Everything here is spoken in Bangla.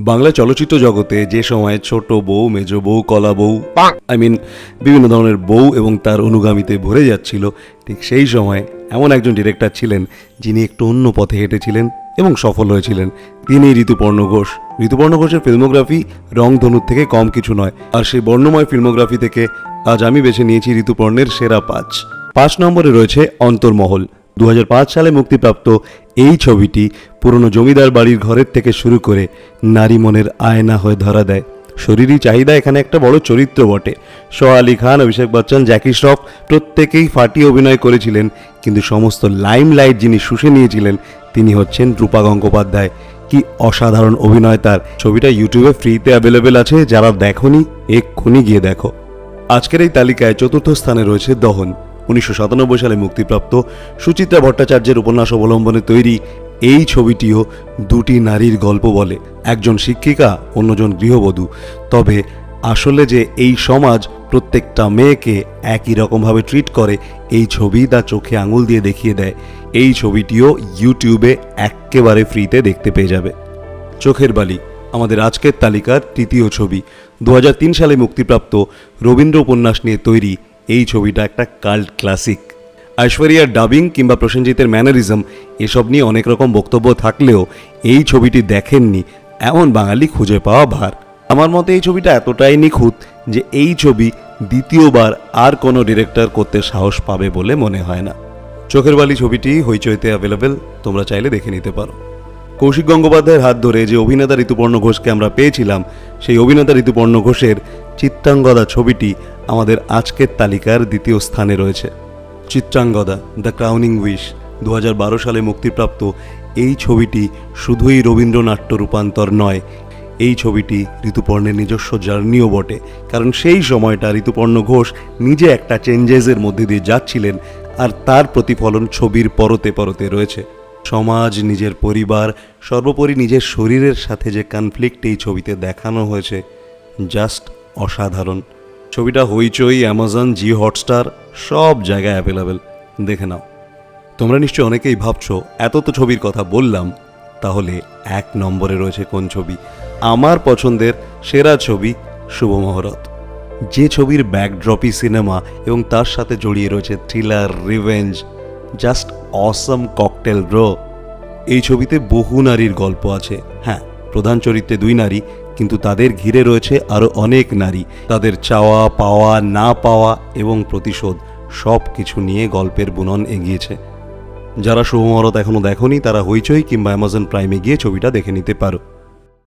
বাংলা চলচ্চিত্র জগতে যে সময় ছোট বউ, মেজ বউ, কলা বউ বিভিন্ন ধরনের বউ এবং তার অনুগামীতে ভরে যাচ্ছিল, ঠিক সেই সময় এমন একজন ডিরেক্টর ছিলেন যিনি একটু অন্য পথে হেঁটেছিলেন এবং সফল হয়েছিলেন। তিনি ঋতুপর্ণ ঘোষ। ঋতুপর্ণ ঘোষের ফিল্মোগ্রাফি রংধনুর থেকে কম কিছু নয়, আর সেই বর্ণময় ফিল্মোগ্রাফি থেকে আজ আমি বেছে নিয়েছি ঋতুপর্ণের সেরা 5 নম্বরে রয়েছে অন্তর্মহল। 2005 সালে মুক্তিপ্রাপ্ত এই ছবিটি পুরনো জমিদার বাড়ির ঘরের থেকে শুরু করে নারী মনের আয়না হয়ে ধরা দেয়। শরীরী চাহিদা এখানে একটা বড় চরিত্র বটে। সোহা আলী খান, অভিষেক বচ্চন, জ্যাকি শ্রফ প্রত্যেকেই ফাটিয়ে অভিনয় করেছিলেন, কিন্তু সমস্ত লাইমলাইট যিনি শুষে নিয়েছিলেন তিনি হচ্ছেন রূপা গঙ্গোপাধ্যায়। কি অসাধারণ অভিনয় তার! ছবিটা ইউটিউবে ফ্রিতে অ্যাভেলেবেল আছে, যারা দেখোনি এক্ষুনি গিয়ে দেখো। আজকের এই তালিকায় চতুর্থ স্থানে রয়েছে দহন। 1997 সালে মুক্তিপ্রাপ্ত সুচিত্রা ভট্টাচার্যের উপন্যাস অবলম্বনে তৈরি এই ছবিটিও দুটি নারীর গল্প বলে, একজন শিক্ষিকা, অন্যজন গৃহবধূ। তবে আসলে যে এই সমাজ প্রত্যেকটা মেয়েকে একই রকমভাবে ট্রিট করে, এই ছবি তার চোখে আঙুল দিয়ে দেখিয়ে দেয়। এই ছবিটিও ইউটিউবে একেবারে ফ্রিতে দেখতে পেয়ে যাবে। চোখের বালি আমাদের আজকের তালিকার তৃতীয় ছবি। 2003 সালে মুক্তিপ্রাপ্ত রবীন্দ্র উপন্যাস নিয়ে তৈরি এই ছবিটা একটা কাল্ট ক্লাসিক। ঐশ্বরিয়ার ডাবিং কিংবা প্রসেনজিতের ম্যানারিজম এসব নিয়ে অনেক রকম বক্তব্য থাকলেও এই ছবিটি দেখেননি এমন বাঙালি খুঁজে পাওয়া ভার। আমার মতে এই ছবিটা এতটাই নিখুঁত যে এই ছবি দ্বিতীয়বার আর কোনো ডিরেক্টর করতে সাহস পাবে বলে মনে হয় না। চোখের বালি ছবিটি হইচইতে অ্যাভেলেবেল, তোমরা চাইলে দেখে নিতে পারো। কৌশিক গঙ্গোপাধ্যায়ের হাত ধরে যে অভিনেতা ঋতুপর্ণ ঘোষকে আমরা পেয়েছিলাম, সেই অভিনেতা ঋতুপর্ণ ঘোষের চিত্রাঙ্গদা ছবিটি আমাদের আজকের তালিকার দ্বিতীয় স্থানে রয়েছে। চিত্রাঙ্গদা দ্য ক্রাউনিং উইশ 2012 সালে মুক্তিপ্রাপ্ত এই ছবিটি শুধুই রবীন্দ্রনাট্য রূপান্তর নয়, এই ছবিটি ঋতুপর্ণের নিজস্ব জার্নিও বটে। কারণ সেই সময়টা ঋতুপর্ণ ঘোষ নিজে একটা চেঞ্জেসের মধ্যে দিয়ে যাচ্ছিলেন, আর তার প্রতিফলন ছবির পরতে পরতে রয়েছে। সমাজ, নিজের পরিবার, সর্বোপরি নিজের শরীরের সাথে যে কনফ্লিক্ট এই ছবিতে দেখানো হয়েছে, জাস্ট অসাধারণ। ছবিটা হইচই, অ্যামাজন, জিও হটস্টার সব জায়গায় অ্যাভেলেবেল, দেখে নাও। তোমরা নিশ্চয়ই অনেকেই ভাবছো এত তো ছবির কথা বললাম, তাহলে 1 নম্বরে রয়েছে কোন ছবি? আমার পছন্দের সেরা ছবি শুভ মহরত। যে ছবির ব্যাকড্রপই সিনেমা এবং তার সাথে জড়িয়ে রয়েছে থ্রিলার, রিভেঞ্জ, জাস্ট অসম ককটেল ব্রো। এই ছবিতে বহু নারীর গল্প আছে। হ্যাঁ, প্রধান চরিত্রে 2 নারী, কিন্তু তাদের ঘিরে রয়েছে আরও অনেক নারী। তাদের চাওয়া পাওয়া, না পাওয়া এবং প্রতিশোধ সব কিছু নিয়ে গল্পের বুনন এগিয়েছে। যারা শুভ মহরত এখনও দেখোনি তারা হইচই কিংবা অ্যামাজন প্রাইমে গিয়ে ছবিটা দেখে নিতে পারো।